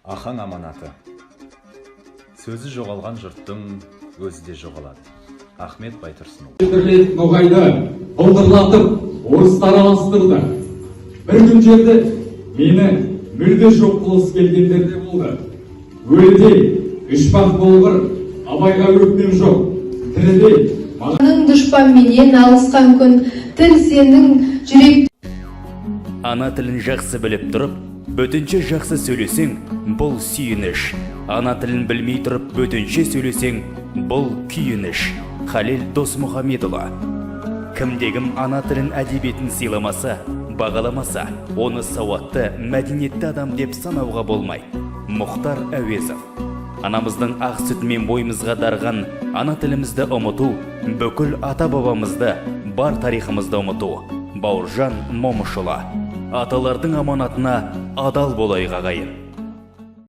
Ахаң аманаты. Сөзі жоғалған жұрттың өзі де жоғалады. Ахмет Байтұрсынұлы. Бірлет ноғайды бұлдырлатып, орыстар алыстырды. Бір күн жерде мені мүлде жоқ қылыс келгендер де болды. Өліде үшбақ болғыр, абайға өкпем жоқ. Тіріде Мағаның дұшпан менен алысқан күн, тіл сенің жүрек. Ана тілін жақсы біліп тұрып, бөтінше жақсы сөйлесең, бұл сүйініш. Ана тілін білмей тұрып, бөтінше сөйлесең, бұл күйініш. Халел Досмұхамедұлы. Кімде-кім ана тілін әдебиетін сыйламаса, бағаламаса, оны сауатты, мәдениетті адам деп санауға болмай. Мұхтар Әуезов. Анамыздың ақ сүтімен бойымызға дарған ана тілімізді ұмыту, бүкіл ата-бабамызды, бар тарихымызды ұмыту. Бауыржан Момышұлы. Аталардың аманатына адал болайық ағайын.